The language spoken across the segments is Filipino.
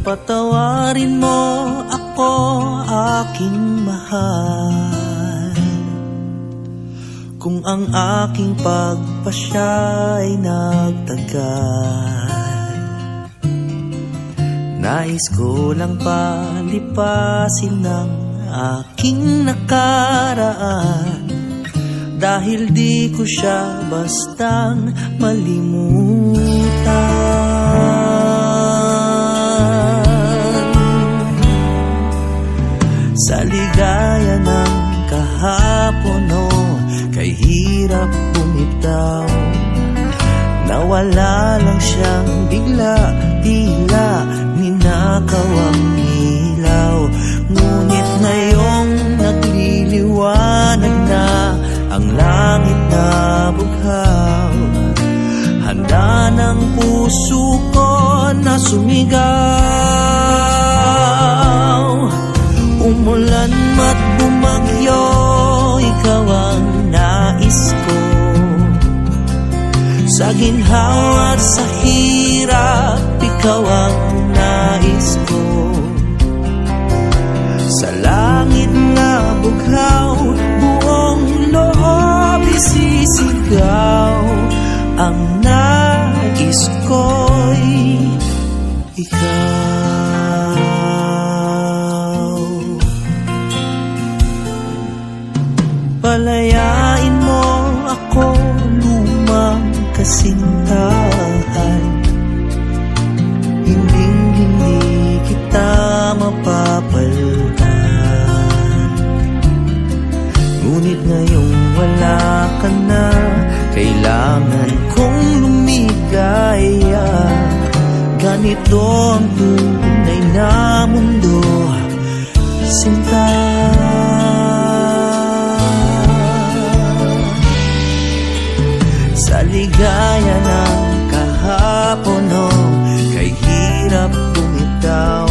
Patawarin mo ako, aking mahal, kung ang aking pagpasya'y nagtagal. Nais ko lang palipasin ng aking nakaraan, dahil di ko siya bastang malimutan. Sa ligaya ng kahapon, kay hirap bumitaw, nawala lang siyang bigla, tila ninakaw ang ilaw. Ngunit ngayong nagliliwanag na ang langit na bughaw, handa ng puso ko na sumigaw. Umulan ma't bumagyo, ikaw ang nais ko. Sa ginhawa at sa hirap, ikaw ang nais ko. Sa langit na bughaw, buong loob isisigaw. Ang nais ko'y ikaw. Palayain mo ako, lumang kasintahan, hinding-hindi kita mapapalitan. Ngunit ngayong wala ka na, kailangan kong lumigaya. ganito ang tunay na mundo, sinta. Sa ligaya ng kahapon, kay hirap bumitaw,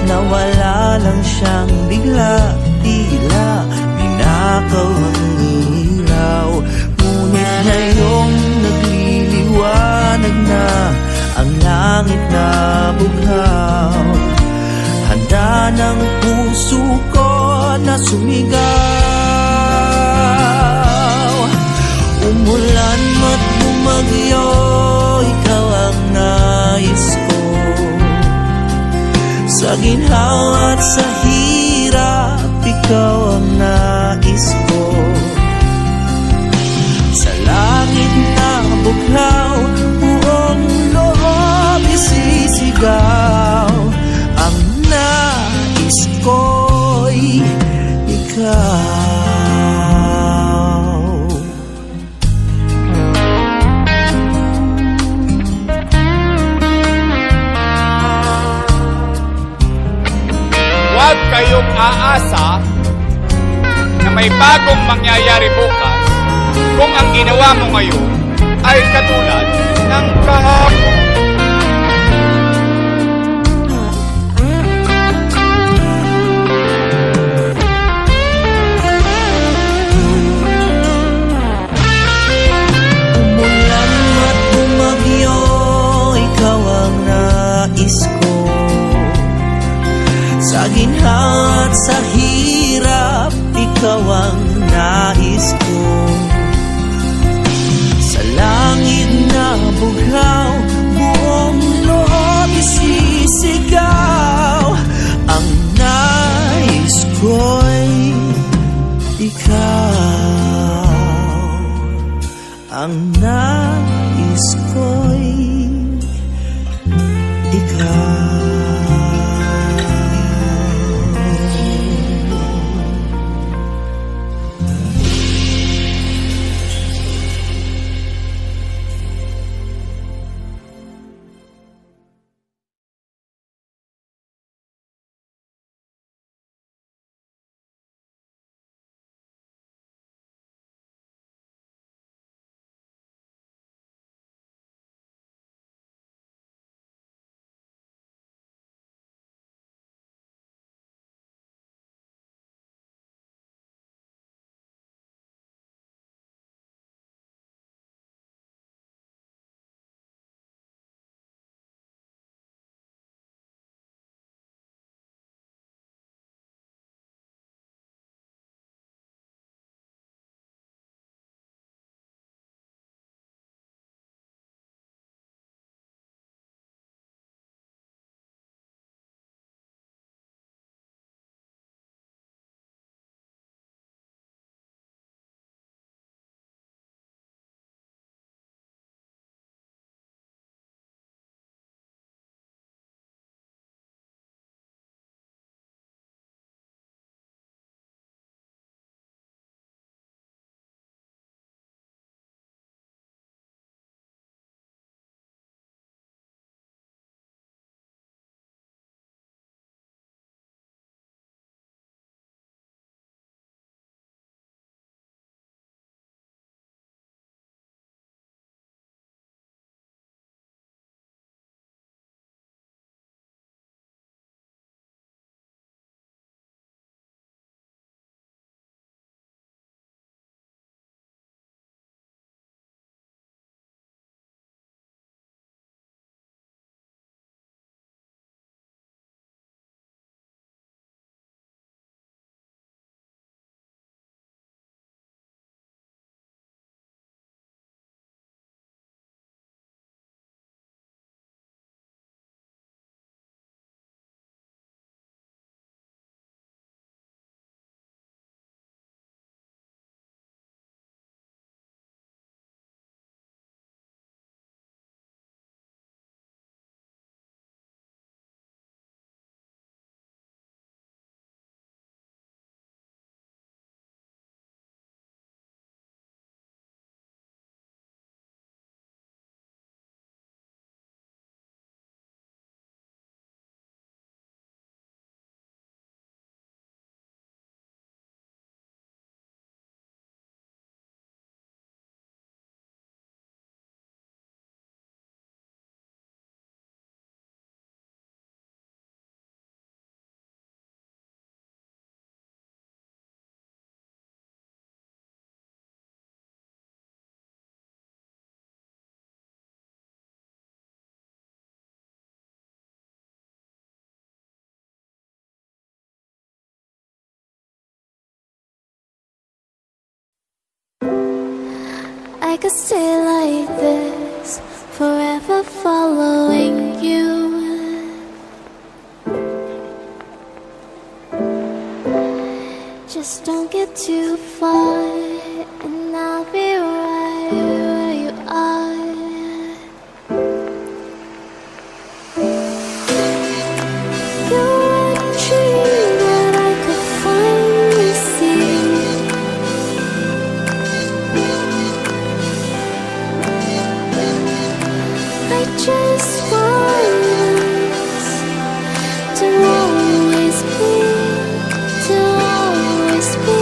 nawala lang siyang bigla, tila ninakaw ang ilaw. Ngunit ngayong nagliliwanag na ang langit na bughaw, handa ng puso ko na sumigaw. Umulan at bumagyo, ikaw ang nais ko. Sa ginhawa at sa hirap, ikaw ang nais ko. Sa langit na bughaw, buong loob isisigaw. Ang nais ko'y ikaw. Huwag kayong aasa na may bagong mangyayari bukas kung ang ginawa mo ngayon ay katulad ng kahapon. Umulan at bumagyo, ikaw ang nais ko. Sa ginhawa at sa hirap, ikaw ang nais ko. Sa langit na bughaw, buong loob isisigaw. Ang nais ko'y ikaw. Ang nais ko'y ikaw. I could stay like this, forever following you. Just don't get too far, and I'll be right where you are. You're a dream that I could finally see. I just want us to always be, to always be.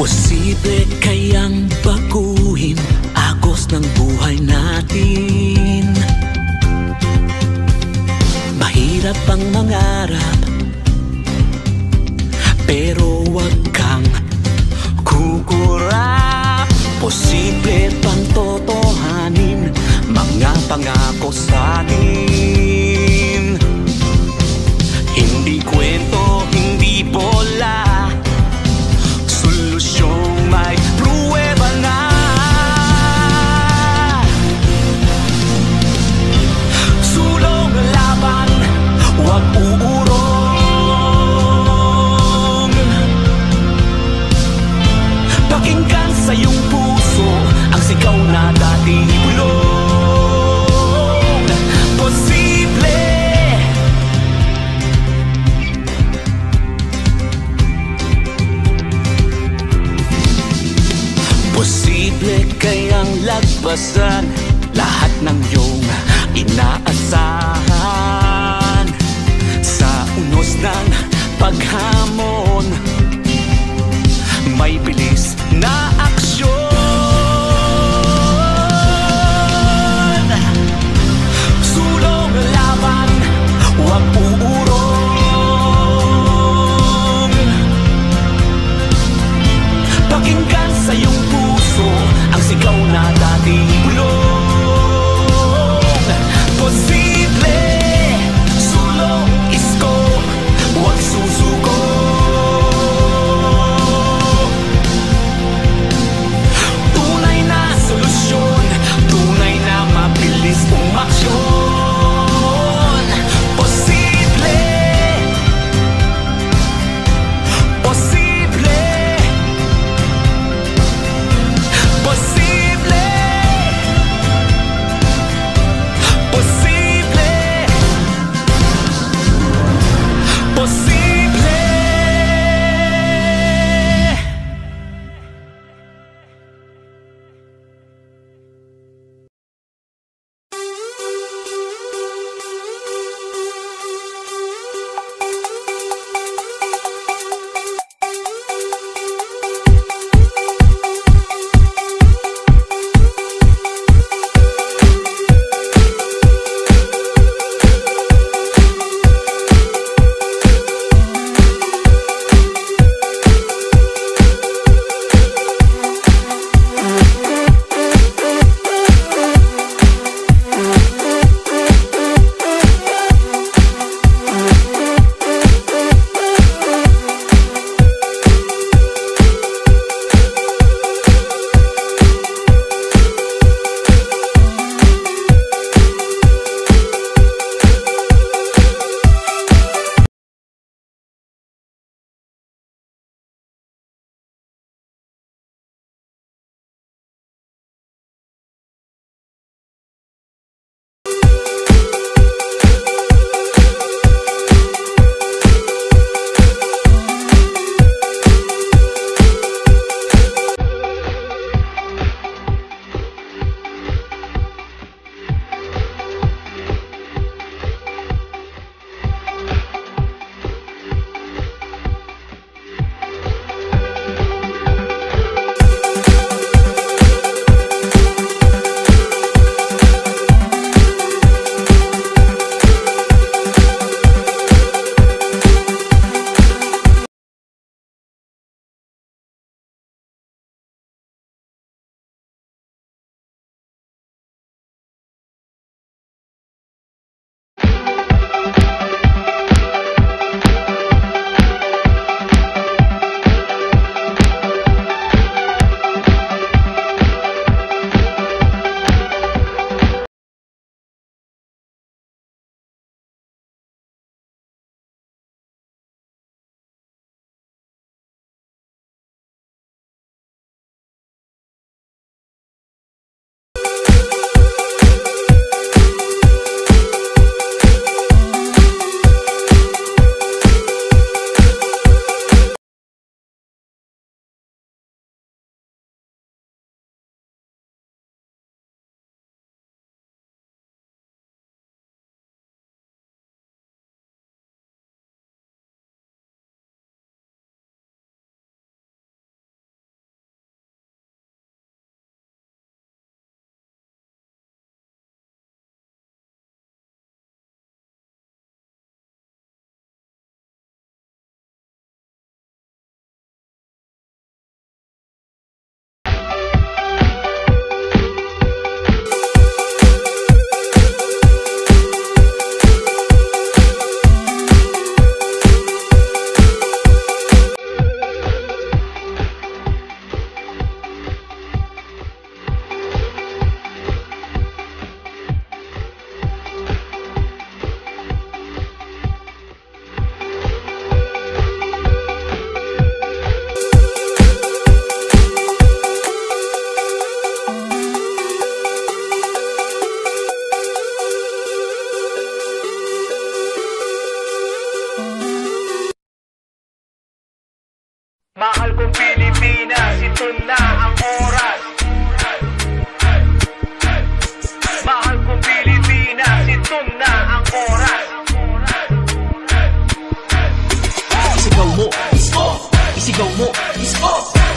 Posible kayang baguhin agos ng buhay natin? Mahirap ang mangarap, pero wag kang kukurap. Posible bang totohanin mga pangako sa atin? Hindi kwento, hindi bola, solusyong may pruweba na. Sulong laban, huwag uurong. Posible kayang lagpasan lahat ng iyong inaasahan sa unos ng paghamon. May bilis na aksyon, sulong laban, huwag uurong. Pakinggan sa iyong puso ang sigaw na dating bulong. Posible, sulong isko, huwag susuko. Tunay na solusyon, tunay na mabilis umaksyon. Posible, posible,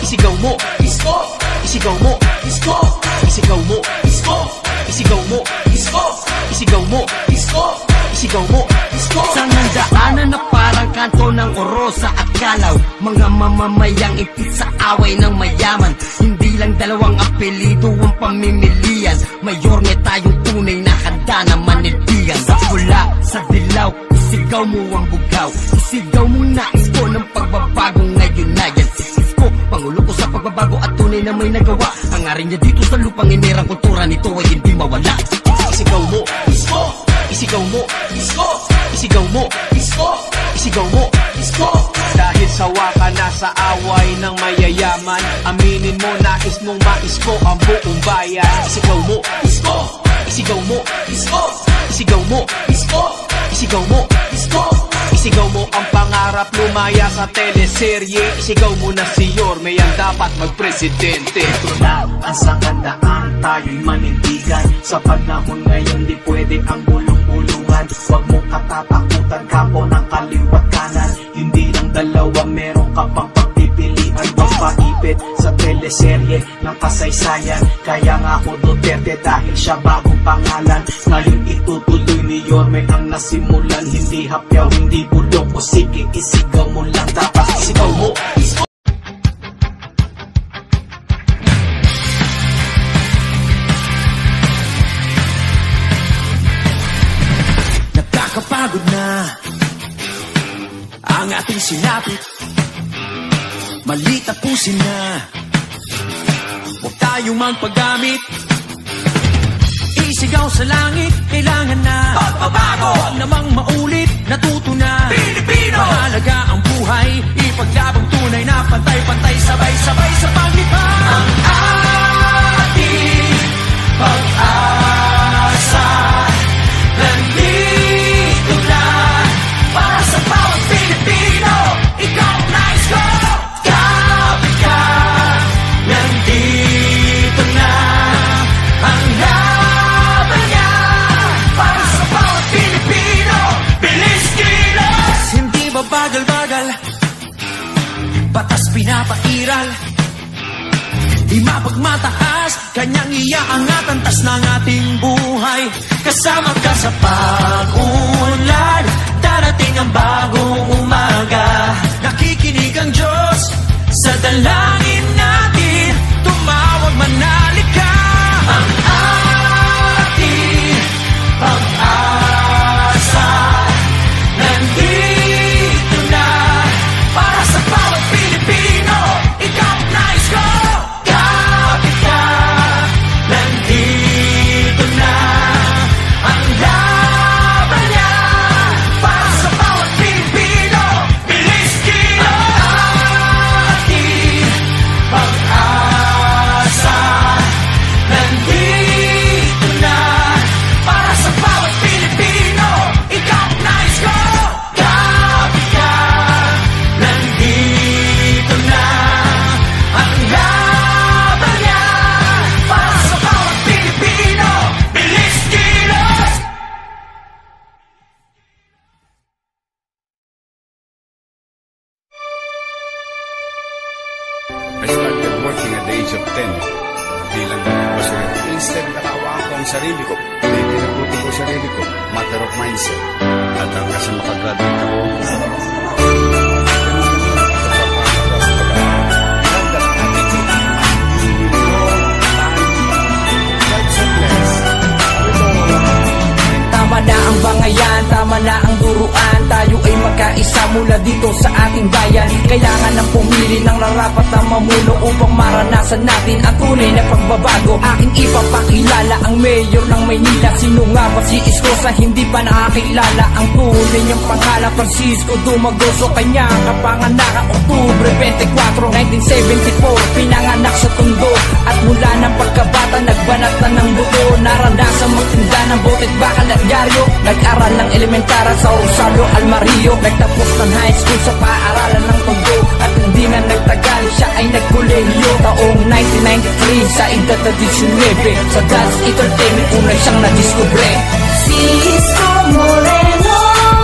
isigaw mo, isko, isigaw mo, isko, isigaw mo, isko, isigaw mo, isko, isigaw mo, isko, isigaw mo, isko. Sa nandaanan na parang kanto ng Orosa at Kalaw, mga mamamayang ipit sa away ng mayaman. Hindi lang dalawang apelido ang pamimilian, Mayorme tayong tunay na handa na manitigan. Sa pula, sa dilaw, isigaw mo ang bugaw, isigaw mo nais ko ng pagbabago ngayon na yan. Isko, pangulo ko sa pagbabago at tunay na may nagawa. Hangarin niya dito sa lupang inirang kultura nito ay hindi mawala. Isigaw mo, isko, isigaw mo, isko, isigaw mo, isko, isigaw mo, isko. Dahil sawa ka na sa away ng mayayaman, aminin mo nais mong maisko ang buong bayan. Isigaw mo, isko, isigaw mo, isko, isigaw mo, isko, isigaw mo, isko. Isigaw mo ang pangarap lumaya sa teleserye. Isigaw mo na si Yorme ang dapat magpresidente. Ito na ang sakandaan, tayo'y manindigan. Sa panahon ngayon di pwede ang bulong-bulungan. Huwag mong katatakutan kapo ng kaliwat kanan. Hindi lang dalawa, meron ka pang pagpipilian. Magpaipit sa teleserye ng kasaysayan. Kaya nga ako Duterte dahil siya bagong pangalan. Ngayon itutuloy ni Yorme ang nasimulan. Hindi hapyaw, hindi bulong o sige, isigaw mo lang dapat. Isigaw mo, isko. Nakakapagod na ang ating sinapit, mali tapusin na, huwag tayong magpagamit. Isigaw sa langit, kailangan na pagbabago. Huwag namang maulit, natuto na Pilipino. Mahalaga ang buhay, ipaglabang tunay na pantay-pantay, sabay-sabay sa paglipa. Ang ating pag-asa nandito na para sa bawat Pilipino. Ikaw ang nais ko, kapit ka, nandito na ang laban niya para sa bawat Pilipino. Bilis kilos, hindi ba bagal-bagal, batas pinapairal, di mapagmataas, kanyang iaangat ang tas ng ating buhay. Kasama ka sa pag-unlad, darating ang bagong umaga. Nakikinig ang Diyos sa dalangin natin, tumawag manalig ka. Ang ating pag-asa nandito na para sa bawat Pilipino. Ikaw ang nais ko, kapit ka, nandito na ang laban niya para sa bawat Pilipino. Bilis kilos, ating pag-asa nandito na para sa bawat Pilipino. Ikaw ang nais ko, kapit ka, nandito na ang laban niya para sa bawat Pilipino. Bilis kilos. I started working at the age of 10 bilang basura. Instead, nakawa ko ang sarili ko. Hindi pinabuti ko sarili ko. Matter of mindset. At hanggang sa makagraduate ako. Tama na ang bangayan, tama na ang duruan. Tayo ay magkaisa mula dito sa ating bayan. Kailangan ng pumili ng narapat na mamuno upang maranasan natin ang tunay na pagbabago. Aking ipapakilala ang mayor ng Maynila. Sino nga ba si Isko sa hindi pa nakakilala? Ang tunay niyang pangalan, Francisco Dumagoso. Kanyang kapanganakan, Oktubre 24, 1974. Pinanganak sa Tondo at mula ng pagkabata nagbanat na ng buto. Naranasan magtinda ng botet, bakal at dyaryo. Nag-aral ng elementara sa Rosario Almario. Nagtapos ng high school sa paaralan ng Tondo. At hindi na nagtagal, siya ay nagkolehiyo. Taong 1993 sa edad na 19. Sa dance entertainment una siyang nadiskubre. Si Isko Moreno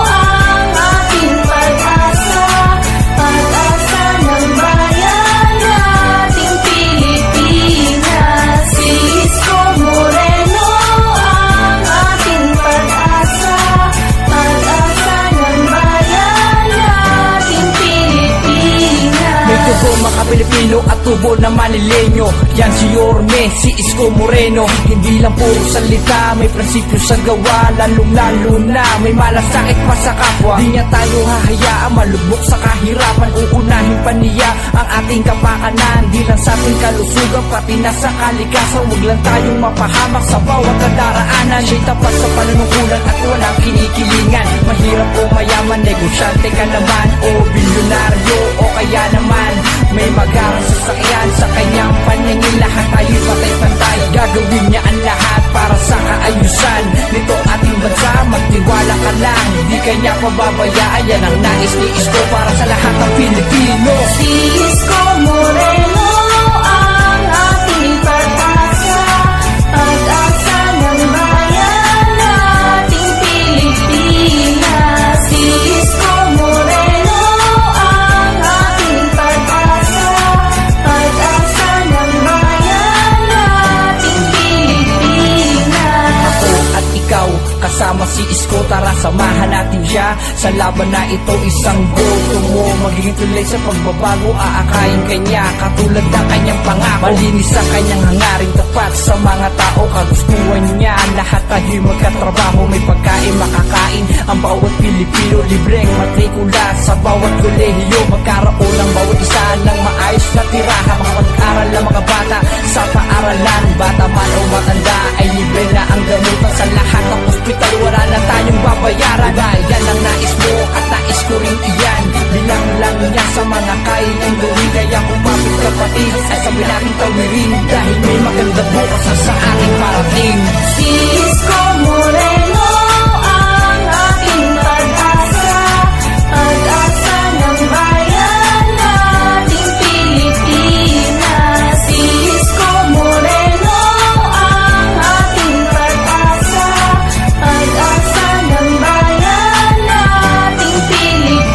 ang ating pag-asa, pag-asa ng bayan. Pilipino at tubo na Manileño. Yan si Yorme, si Isko Moreno. Hindi lang puro salita, may prinsipyo sa gawa. Lalong-lalo na may malasakit pa sa kapwa. Di niya tayo hahayaan malubog sa kahirapan. Uunahin pa niya ang ating kapakanan. Di lang sa ating kalusugan, pati na sa kalikasan. Huwag lang tayong mapahamak sa bawat kadaraanan. Siya'y tapat sa panunungkulan at walang kinikilingan. Mahirap o mayaman, negosyante ka naman o bilyonaryo o kaya naman may magarang sasakyan. Sa kanyang paningin lahat tayo'y patay-pantay. Gagawin niya ang lahat para sa kaayusan nito ating bansa. Magtiwala ka lang, di kanya pababayaan. Yan ang nais ni Isko para sa lahat ng Pilipino. Si Isko Moreno ang ating pag-asa, pag-asa ng bayan nating Pilipinas. Si Isko Moreno ang ating pag-asa, pag-asa ng bayan nating Pilipinas. Ako at ikaw, kasama si Isko, tara samahan natin siya sa laban na ito. Isang goto mo, magiging tulay sa pagbabago. Aakayin kanya, katulad ng kanyang pangako. Malinis ang kanyang hangaring, tapat sa mga tao. Kagustuhan niya, lahat tayo'y magkatrabaho. May pagkain, makakain ang bawat Pilipino. Libreng matrikula sa bawat kolehiyo. Magkaroon ng bawat isa ng maayos na tirahan. Makapag-aral ang mga bata sa paaralan. Bata man o matanda ay libre na ang gamutan. Sa lahat ng ospital wala na tayong babayaran. Yan ang nais mo at nais ko rin iyan. Bilang lang niya sa mga kaya niyang gawin. Kaya kumapit kapatid ay sabi natin tawirin. Dahil may maganda bukas sa ating parating. Si Isko Moreno ang ating pag-asa, pag-asa ng bayan nating Pilipinas. Si Isko Moreno ang ating pag-asa, pag-asa ng bayan nating Pilipinas.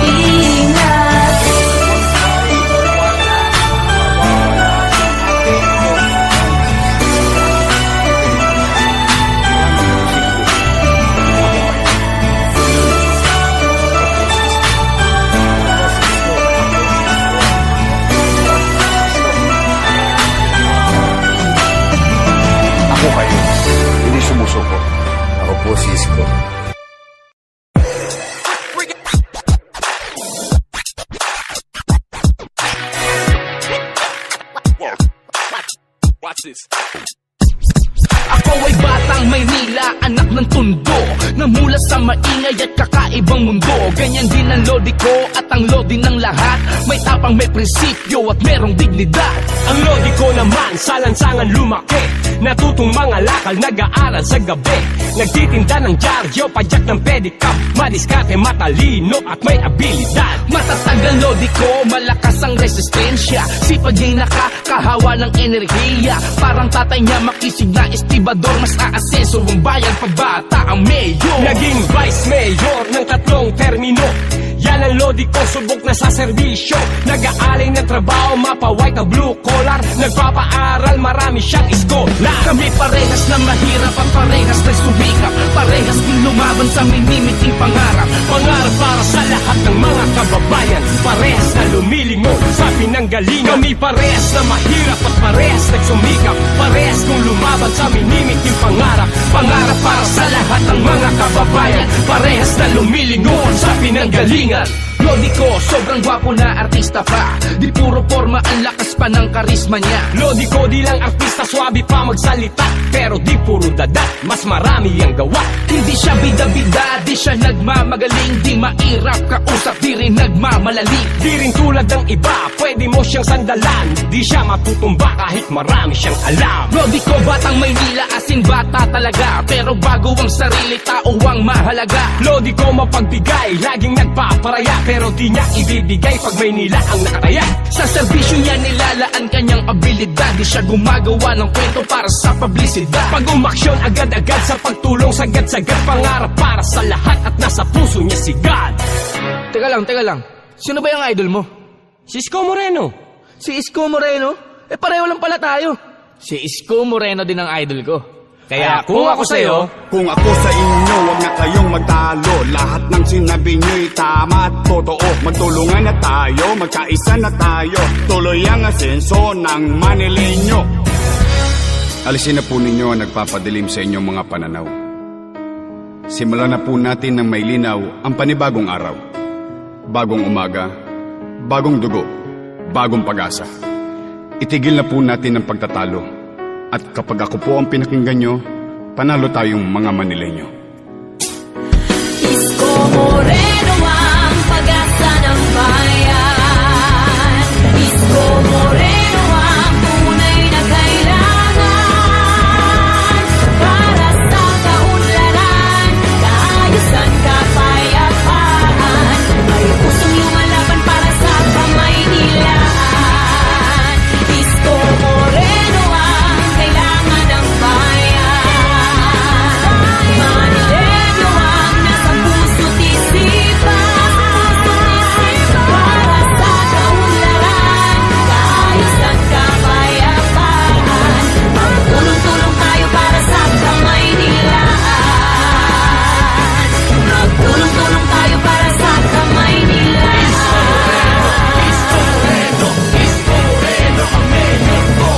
Ako kayo, hindi sumusuko. Ako po si Isko. Ako ay batang Maynila, anak ng Tondo, namula sa maingay at kakaibang mundo. Ganyan din ang lodi ko at ang lodi ng lahat. May tapang, may prinsipyo at merong dignidad. Ang lodi ko naman sa lansangan lumaki, natutong mga lakal, nag-aaral sa gabi. Nagtitinda ng dyaryo, padyak ng pedicab, madiskarte, matalino at may abilidad. Matatag ang lodi ko, malakas ang resistensya. Sipag niya'y nakakahawa ng enerhiya. Parang tatay niya makisig na estibador. Mas aaseso ang bayan pag bata ang mayor. Naging vice mayor ng 3 termino. Yan ang lodi ko, subok na sa serbisyo. Nag-aalay ng trabaho, mapa white na blue collar. Nagpapaaral, marami siyang iskola. Kami parehas na mahirap at parehas na sumikap. Parehas din lumaban sa minimiting pangarap. Pangarap para sa lahat ng mga kababayan. Parehas na lumilingon sa pinanggalingan. Kami parehas na mahirap at parehas nagsumikap. Parehas kong lumaban sa minimiting pangarap. Pangarap para sa lahat ng mga kababayan. Parehas na lumilingon sa pinanggalingan. Lodi ko, sobrang gwapo na artista pa. Di puro forma, ang lakas pa ng karisma niya. Lodi ko di lang artista, swabe pa magsalita. Pero di puro dadat, mas marami ang gawa. Hindi siya bida-bida, di siya nagmamagaling. Di mairap kausap, di rin nagmamalalim. Di rin tulad ng iba, pwede mo siyang sandalan. Di siya matutumba kahit marami siyang alam. Lodi ko, batang Maynila, asin bata talaga. Pero bago ang sarili, tao ang mahalaga. Lodi ko mapagbigay, laging nagpaparaya. Pero di niya ibibigay pag Maynila ang nakataya. Sa serbisyo niya nilalaan kanyang abilidad. Di siya gumagawa ng kwento para sa publisidad. Pag umaksyon agad-agad sa pagtulong, sagad-sagad pangarap para sa lahat at nasa puso niya si God. Teka lang. Sino ba yung idol mo? Si Isko Moreno. Si Isko Moreno? Pareho lang pala tayo. Si Isko Moreno din ang idol ko. Kaya kung ako sa'yo, kung ako sa inyo, huwag na kayong magtalo. Lahat ng sinabi nyo'y tama at totoo. Magtulungan na tayo, magkaisa na tayo. Tuloy ang asenso ng Manileño. Alisin na po ninyo ang nagpapadilim sa inyong mga pananaw. Simulan na po natin ng may linaw ang panibagong araw. Bagong umaga, bagong dugo, bagong pag-asa. Itigil na po natin ang pagtatalo. At kapag ako po ang pinakinggan nyo, panalo tayong mga Manileño. Isko Moreno ang pag-asa ng bayan. Isko Moreno ang tunay na kailangan para sa kaunlaran, kaayusan, kapayapaan. May pusong lumalaban para sa Kamaynilaan. Isko Moreno ang kailangan ng bayan. Manileño ang nasa puso't isipan para sa kaunlaran, kaayusan, kapayapaan. Magtulong-tulong tayo para sa Kamaynilaan. Magtulong-tulong tayo para sa Kamaynilaan. Isko Moreno, Isko Moreno, ang mayor ko.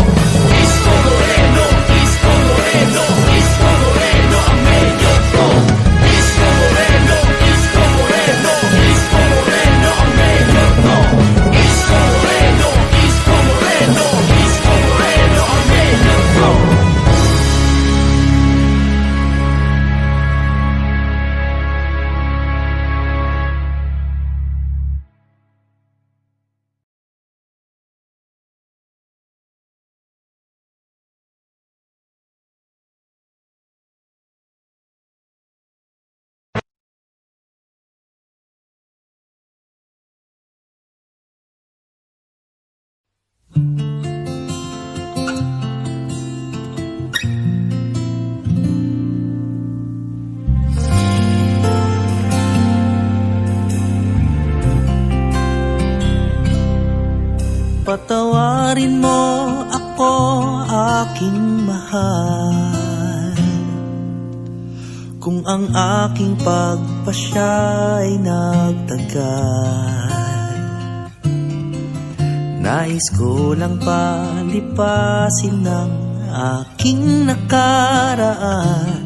Isko Moreno, Isko Moreno, Isko Moreno, ang mayor ko. Isko Moreno, Isko Moreno, Isko Moreno, ang mayor ko. Isko Moreno, Isko Moreno, Isko Moreno, ang mayor ko. Patawarin mo ako, aking mahal, kung ang aking pagpasya'y nagtagal. Nais ko lang palipasin ng aking nakaraan,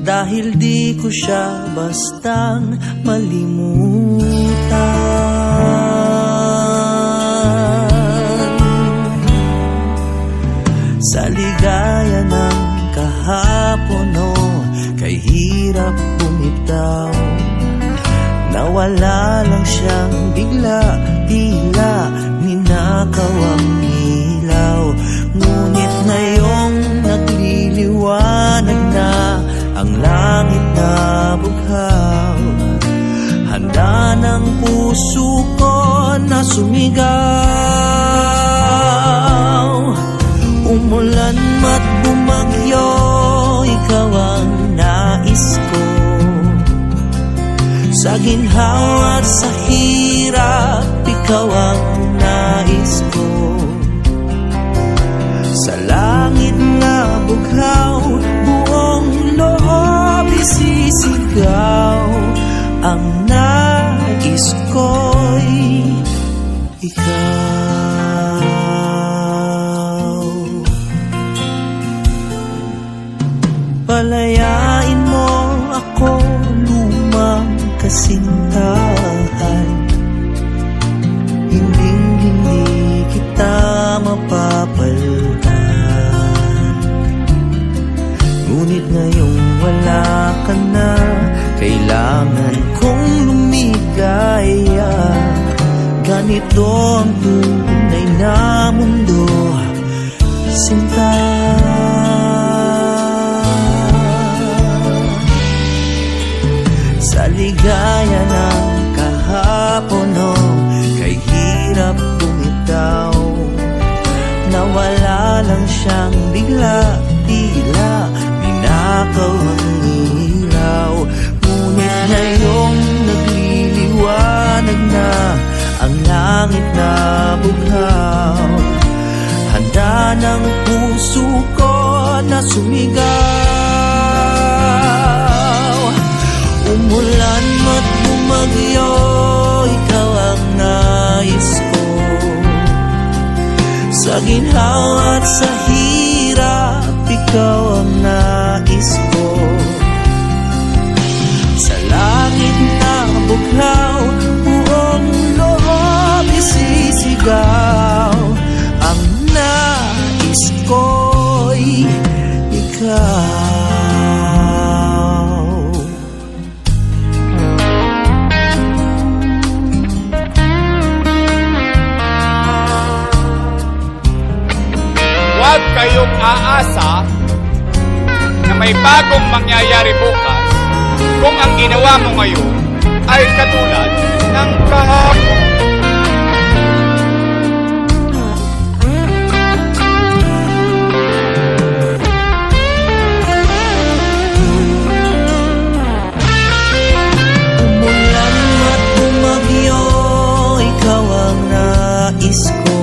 dahil di ko siya bastang malimutan. Sa ligaya ng kahapon, kay hirap bumitaw. Nawala lang siyang bigla, tila ninakaw ang ilaw. Ngunit ngayong nagliliwanag na ang langit na bughaw, handa ng puso ko na sumigaw. Umulan mat bumagyo, ikaw ang nais ko. Sa ginhawa at sa hirap, ikaw ang nais ko. Sa langit na bughaw, buong loob isisigaw. Ang nais ko'y ikaw. Palayain mo ako, lumang kasintahan. Hinding-hindi kita mapapalitan. Ngunit ngayong wala ka na, kailangan kong lumigaya. Ganito ang tunay na mundo, sinta. Sa ligaya ng kahapon, kay hirap bumitaw. Nawala lang siyang bigla, tila ninakaw ang ilaw. Ngunit ngayong nagliliwanag na ang langit na bughaw, handa ng puso ko na sumigaw. Umulan at bumagyo, ikaw ang nais ko. Sa ginhawa at sa hirap, ikaw ang nais ko. Sa langit na bughaw, buong loob isisigaw. Ang nais ko'y ikaw. Huwag kayong aasa na may bagong mangyayari bukas kung ang ginawa mo ngayon ay katulad ng kahapon. Umulan at bumagyo, ikaw ang nais ko.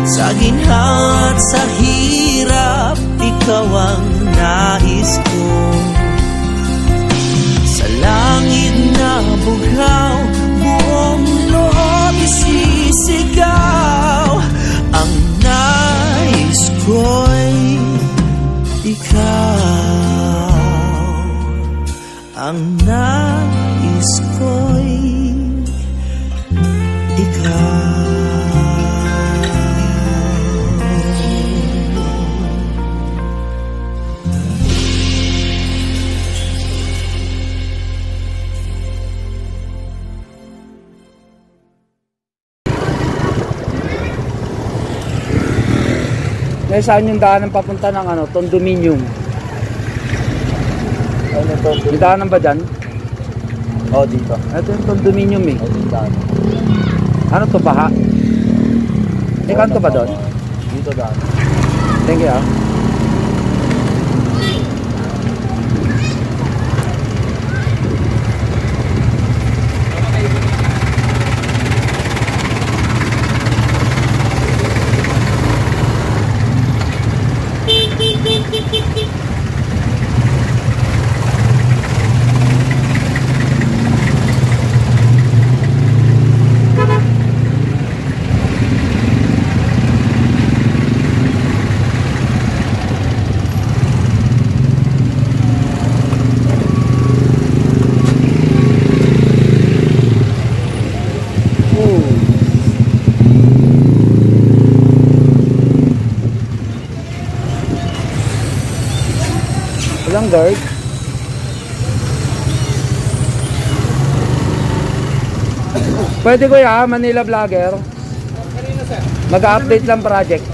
Sa ginhawa at sa hirap, ikaw ang nais ko. Sa langit na bughaw, buong loob isisigaw. Ang nais ko'y ikaw. Ang nais ko'y ikaw. Saan yung daanan papunta ng condominium? Yung daanan ba dyan? Oo, dito. Ito yung condominium eh. Dito. Ano to, baha? Kanto ba doon? Dito daan. Thank you ah. Walang guard. Pwede ko ya, Manila Vlogger. Mag-update lang project.